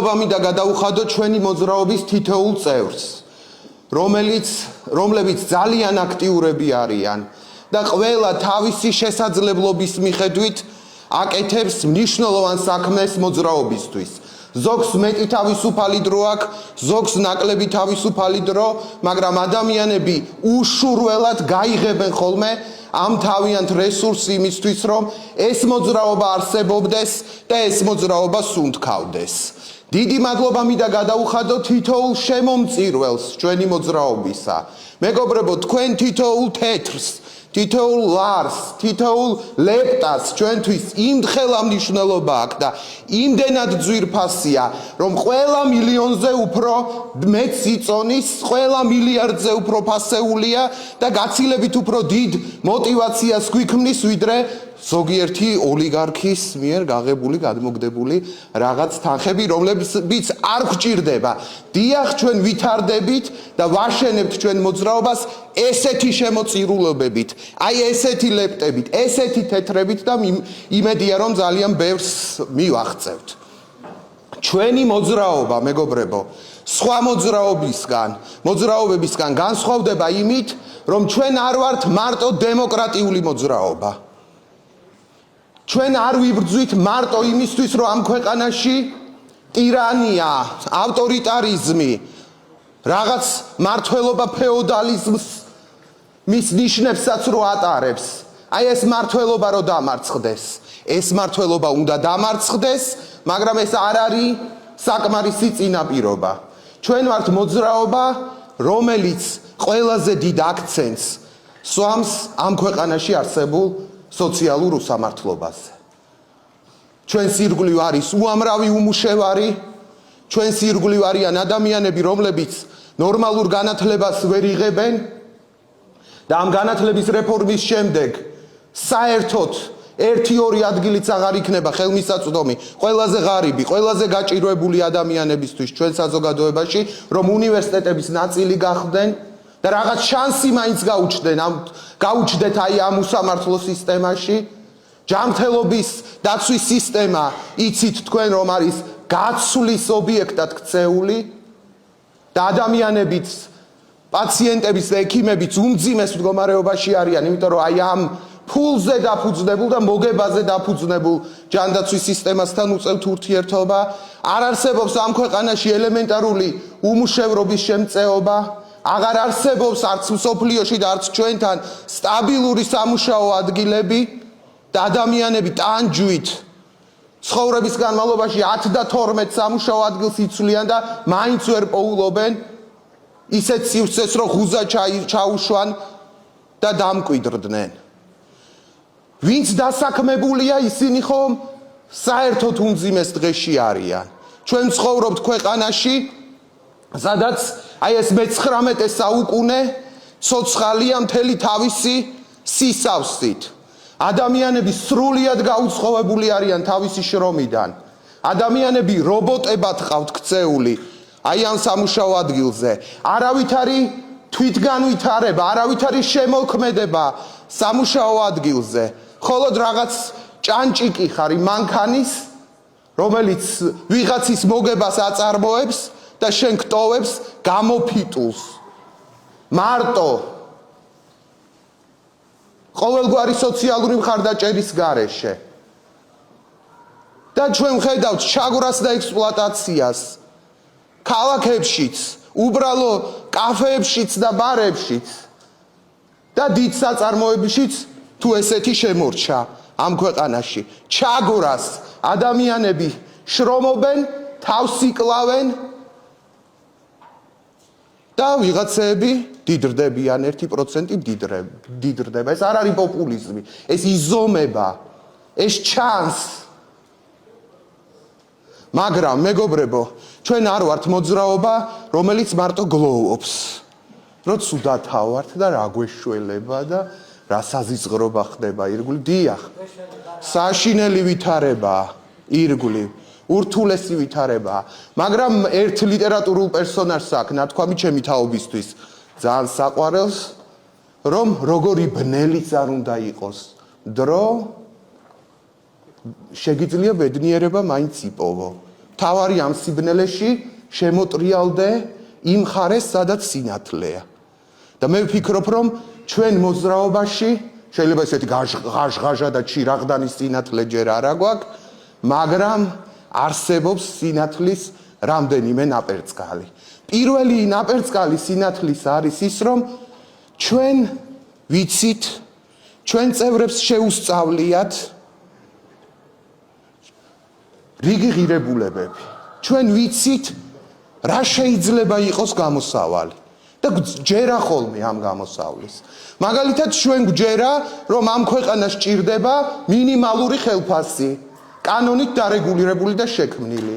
მადლობა მინდა გადავუხადოთ ჩვენი მოძრაობის თითოეულ წევრს, რომლებიც ძალიან აქტიურები არიან და ყველა თავისი შესაძლებლობის მიხედვით აკეთებს მნიშვნელოვან საქმეს მოძრაობისთვის. ზოგს მეტი თავისუფალი დრო აქვს, ზოგს ნაკლები თავისუფალი დრო, მაგრამ ადამიანები უშურველად გაიღებენ ხოლმე ამ თავიანთ რესურსს იმისთვის, რომ ეს მოძრაობა არსებობდეს და ეს მოძრაობა სუნთქავდეს. დიდი მადლობა მინდა გადავუხადოთ თითოეულ შემომწირველს ჩვენი მოძრაობისა. მეგობრებო, თქვენ თითოეულ თეთრს, თითოეულ ლარს, თითოეულ ლეპტას ჩვენთვის იმდხელა მნიშვნელობა აქვს და იმდენად ძვირფასია, რომ ყველა მილიონზე უფრო მეც იწონის, ყველა მილიარდზე უფრო ფასეულია და გაცილებით უფრო დიდ მოტივაციას გვიქმნის, ვიდრე ზოგიერთი ოლიგარქის მიერ გაღებული, გადმოგდებული რაღაც თანხები, რომლებიც არ გვჭირდება. დიახ, ჩვენ ვითარდებით და ვაშენებთ ჩვენ მოძრაობას ესეთი შემოწირულობებით, აი ესეთი ლეპტებით, ესეთი თეთრებით და იმედია, რომ ძალიან ბევრს მივაღწევთ. ჩვენი მოძრაობა, მეგობრებო, სხვა მოძრაობებისგან განსხვავდება იმით, რომ ჩვენ არ ვართ მარტო დემოკრატიული მოძრაობა. ჩვენ არ ვიბრძვით მარტო იმისთვის, რომ ამ ქვეყანაში ტირანია, ავტორიტარიზმი, რაღაც მართველობა ფეოდალიზმს მის ნიშნებსაც რო ატარებს. აი ეს მართველობა რო დამარცხდეს. ეს მართველობა უნდა დამარცხდეს, მაგრამ ეს არ არის საკმარისი წინაპირობა. ჩვენ ვართ მოძრაობა, რომელიც ყველაზე დიდ აქცენტს სვამს ამ ქვეყანაში არსებულ სოციალურ უსამართლობაზე. ჩვენს ირგვლივ არის უამრავი უმუშევარი, ჩვენს ირგვლივ არიან ადამიანები, რომლებიც ნორმალურ განათლებას ვერ იღებენ და ამ განათლების რეფორმის შემდეგ საერთოდ 1-2 ადგილიც აღარ იქნება ხელმისაწვდომი ყველაზე ღარიბი, ყველაზე გაჭირვებული ადამიანებისთვის ჩვენ საზოგადოებაში, რომ უნივერსიტეტების ნაწილი გახდნენ და რაღაც შანსი მაინც გაუჩნდეთ აი ამ უსამართლო სისტემაში. ჯანმრთელობის დაცვის სისტემა, იცით თქვენ, რომ არის გაცვლის ობიექტად ქცეული და ადამიანებიც, პაციენტების და ექიმებიც უმძიმეს მდგომარეობაში არიან, იმიტომ რომ აი ამ ფულზე დაფუძნებულ და მოგებაზე დაფუძნებულ ჯანდაცვის სისტემასთან უწევთ ურთიერთობა. არ არსებობს ამ ქვეყანაში ელემენტარული უმუშევრობის შემწეობა. აღარ არსებობს არც მსოფლიოში და არც ჩვენთან სტაბილური სამუშაო ადგილები და ადამიანები ტანჯვით ცხოვრების განმავლობაში 10 და 12 სამუშაო ადგილს იცვლიან და მაინც ვერ პოულობენ ისეთ სივრცეს, რომ ღუზა ჩაუშვან და დამკვიდრდნენ. ვინც დასაქმებულია, ისინი ხომ საერთოდ უმძიმეს დღეში არიან. ჩვენ ცხოვრობთ ქვეყანაში, სადაც აი ეს მე-19 საუკუნე ცოცხალია მთელი თავისი სისავსით. ადამიანები სრულიად გაუცხოვებული არიან თავისი შრომიდან. ადამიანები რობოტებად ყავთ ქცეული აი ამ სამუშაო ადგილზე. არავით არის თვითგანვითარება, არავით არის შემოქმედება სამუშაო ადგილზე. მხოლოდ რაღაც ჭანჭიკი ხარ მანქანის, რომელიც ვიღაცის მოგებას აწარმოებს და შენ გტოვებს გამოფიტულს. მარტო ყოველგვარი სოციალური მხარდაჭერის გარეშე. და ჩვენ ვხედავთ ჩაგვრას და ექსპლუატაციას ქალაქებშიც, უბრალო კაფეებშიც და ბარებშიც და დიდ საწარმოებშიც თუ ესეთი შემორჩა ამ ქვეყანაში. ჩაგვრას ადამიანები შრომობენ, თავს იკლავენ და ვიღაცები დიდრდებიან, 1% დიდრდება. ეს არ არის პოპულიზმი, ეს იზომება, ეს ჩანს. მაგრამ მეგობრებო, ჩვენ არ ვართ მოძრაობა, რომელიც მარტო გლოვობს. რო ცუდად ავართ და რა გვეშველება და რა საზიზღრობა ხდება ირგვლივ. დიახ, საშინელი ვითარებაა ირგვლივ, ურთულესი ვითარებაა, მაგრამ ერთ ლიტერატურულ პერსონაჟს აქვს ნათქვამი ჩემი თაობისთვის ძალიან საყვარელს, რომ როგორი ბნელიც არ უნდა იყოს დრო, შეგიძლია ბედნიერება მაინც იპოვო. თავარი ამ სიბნელეში შემოტრიალდე იმ ხარეს, სადაც სინათლეა. და მე ვფიქრობ, რომ ჩვენ მოძრაობაში შეიძლება ესეთი ღაშღაშა და ჩირაღდანი სინათლე ჯერ არა გვაქვს, მაგრამ არსებობს სინათლის რამდენიმე ნაპერწკალი. პირველი ნაპერწკალი სინათლის არის ის, რომ ჩვენ ვიცით, ჩვენ წევრებს შეუსწავლიათ რიგი ღირებულებები. ჩვენ ვიცით, რა შეიძლება იყოს გამოსავალი. და გჯერა ხოლმე ამ გამოსავლის. მაგალითად, ჩვენ გჯერა, რომ ამ ქვეყანას ჭირდება მინიმალური ხელფასი, კანონით დარეგულირებული და შექმნილი.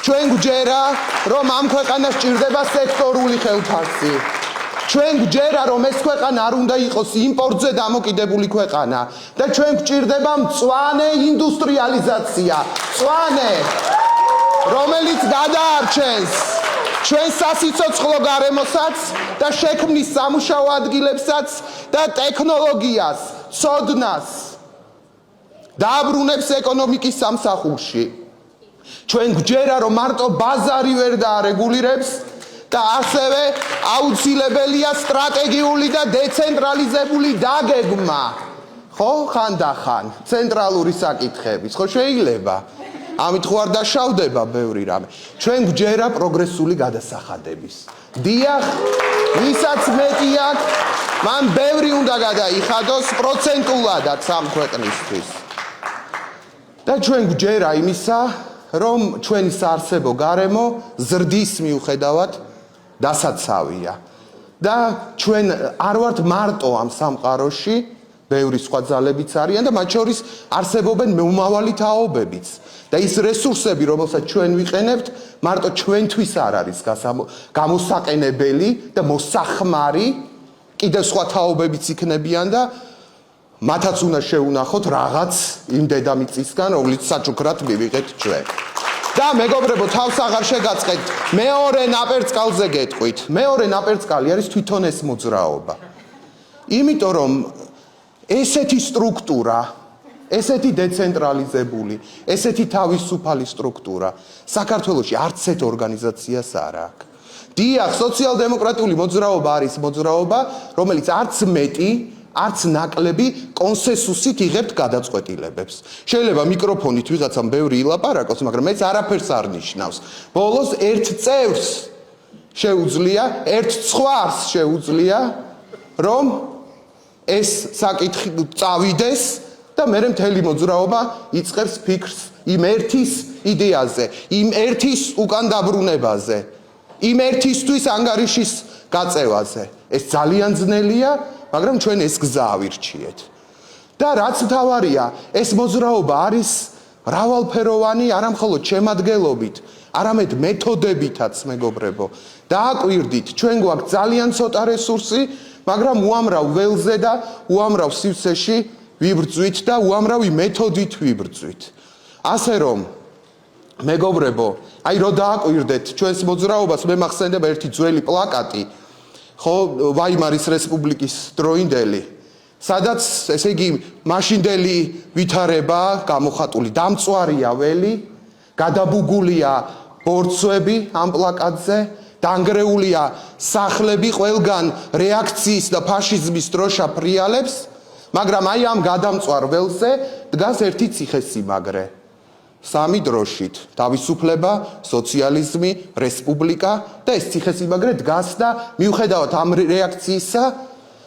ჩვენ გჯერა, რომ ამ ქვეყანას ჭირდება სექტორული ხელფასი. ჩვენ გჯერა, რომ ეს ქვეყანა არ უნდა იყოს იმპორტზე დამოკიდებული ქვეყანა და ჩვენ გჭირდება მწვანე ინდუსტრიალიზაცია, მწვანე, რომელიც გადაარჩენს ჩვენ სასიცოცხლო გარემოსაც და შექმნის სამუშაო ადგილებსაც და ტექნოლოგიას, ცოდნას დააბრუნებს ეკონომიკის სამსახურში. ჩვენ გჯერა, რომ მარტო ბაზარი ვერ დაარეგულირებს და ასევე აუცილებელია სტრატეგიული და დეცენტრალიზებული დაგეგმა. ხო, ხანდახან ცენტრალური საკითხების, ხო შეიძლება. ამით ხო არ დაშავდება ბევრი რამე. ჩვენ გჯერა პროგრესული გადასახადების. დიახ, ვისაც მეტი აქვს, მან ბევრი უნდა გადაიხადოს პროცენტულადაც ამ ქვეყნისთვის. და ჩვენ გჯერა იმისა, რომ ჩვენი საარსებო გარემო ზრდის მიუხედავად დასაცავია. და ჩვენ არ ვართ მარტო ამ სამყაროში, ბევრი სხვა ძალებიც არიან და მათ შორის არსებობენ მომავალი თაობებიც. და ის რესურსები, რომელსაც ჩვენ ვიყენებთ, მარტო ჩვენთვის არ არის გამოსაყენებელი და მოსახმარი, კიდევ სხვა თაობებიც იქნებიან და მათაც უნდა შეუნახოთ რაღაც იმ დედამიწისგან, რომელიც საჩუქრად მივიღეთ ჩვენ. და მეგობრებო, თავს აღარ შეგაწყეთ, მეორე ნაპერწკალზე გეტყვით. მეორე ნაპერწკალი არის თვითონ ეს მოძრაობა. იმიტომ რომ ესეთი სტრუქტურა, ესეთი დეცენტრალიზებული, ესეთი თავისუფალი სტრუქტურა საქართველოში არც ერთ ორგანიზაციას არ აქვს. დიახ, სოციალ-დემოკრატიული მოძრაობა არის მოძრაობა, რომელიც არც მეტი, არც ნაკლები კონსენსუსით იღებთ გადაწყვეტილებებს. შეიძლება მიკროფონით ვიღაცამ ბევრი ილაპარაკოს, მაგრამ ეს არაფერს არ ნიშნავს. ბოლოს ერთ წევრს შეუძლია, ერთ ცხვარს შეუძლია, რომ ეს საკითხი წავიდეს და მე მთელი მოძრაობა იწყებს ფიქრს იმ ერთის იდეაზე, იმ ერთის უკან დაბრუნებაზე, იმ ერთისთვის ანგარიშის გაწევაზე. ეს ძალიან ძნელია, მაგრამ ჩვენ ეს გზა ავირჩიეთ. და რაც მთავარია, ეს მოძრაობა არის მრავალფეროვანი, არა მხოლოდ შემადგენლობით, არამედ მეთოდებითაც, მეგობრებო. დააკვირდით, ჩვენ გვაქვს ძალიან ცოტა რესურსი, მაგრამ უამრავ ველზე და უამრავ სივრცეში ვიბრძვით და უამრავი მეთოდით ვიბრძვით. ასე რომ, მეგობრებო, აი რო დააკვირდეთ ჩვენს მოძრაობას, მე მახსენდება ერთი ძველი პლაკატი, ხო, ვაიმარის რესპუბლიკის დროინდელი, სადაც ესე იგი მაშინდელი ვითარება გამოხატული, დამწვარია ველი, გადაბუგულია ბორცვები ამ პლაკატზე, დანგრეულია სახლები, ყველგან რეაქციის და ფაშიზმის დროშა ფრიალებს, მაგრამ აი ამ გადამწვარ ველზე დგას ერთი ციხესიმაგრე. სამი დროშით, თავისუფლება, სოციალიზმი, რესპუბლიკა და ეს ციხესიმაგრე დგას და მიუხედავად ამ რეაქციისა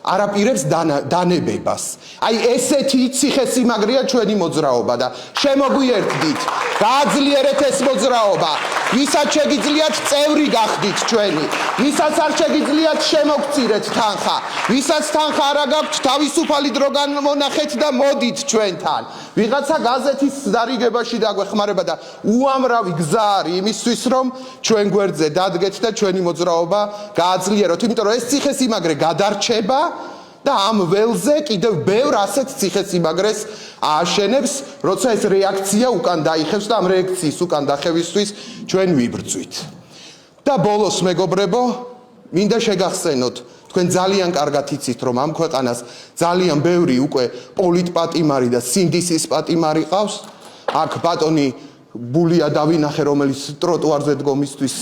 არაპირებს დანებებას. აი ესეთი ციხესიმაგრეა ჩვენი მოძრაობა და შემოგვიერთდით, გააძლიერეთ ეს მოძრაობა. ვისაც შეგიძლიათ წევრი გახდით ჩვენი, ვისაც არ შეგიძლიათ შემოგწირეთ თანხა, ვისაც თანხა არ გაქვთ თავისუფალი დრო განმონახეთ და მოდით ჩვენთან. ვიღაცა გაზეთის დარიგებაში დაგვეხმარება და უამრავი გზა არის იმისთვის, რომ ჩვენ გვერდზე დადგეთ და ჩვენი მოძრაობა გააძლიეროთ, იმიტომ რომ ეს ციხესიმაგრე გადარჩება და ამ ველზე კიდევ ბევრ ასეთ ციხესიმაგრეს ააშენებს, როცა ეს რეაქცია უკან დაიხევს და ამ რეაქციის უკან დახევისთვის ჩვენ ვიბრძვით. და ბოლოს, მეგობრებო, მინდა შეგახსენოთ, თქვენ ძალიან კარგად იცით, რომ ამ ქვეყანას ძალიან ბევრი უკვე პოლიტპატიმარი და სინდისის პატიმარი ყავს. აქ ბატონი ბულია დავინახე, რომელიც ტროტუარზე დგომისთვის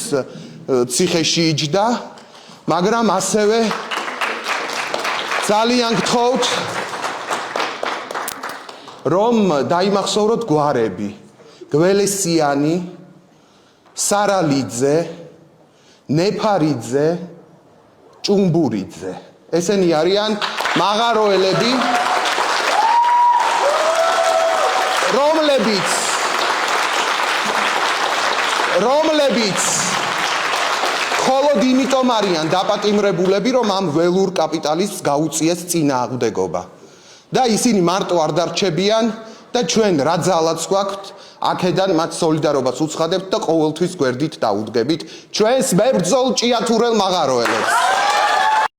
ციხეში იჯდა, მაგრამ ასევე ძალიან გთხოვთ, რომ დაიმახსოვროთ გვარები: გველესიანი, სარალიძე, ნეფარიძე, ჭუმბურიძე. ესენი არიან მაღაროელები, რომლებიც მხოლოდ იმიტომ არიან დაპატიმრებულები, რომ ამ ველურ კაპიტალისტს გაუწიეს წინააღმდეგობა. და ისინი მარტო არ დარჩებიან და ჩვენ რა ძალაც გვაქვთ, აქედან მათ სოლიდარობას უცხადებთ და ყოველთვის გვერდით დაუდგებით ჩვენს მებრძოლ ჭიათურელ მაღაროელებს.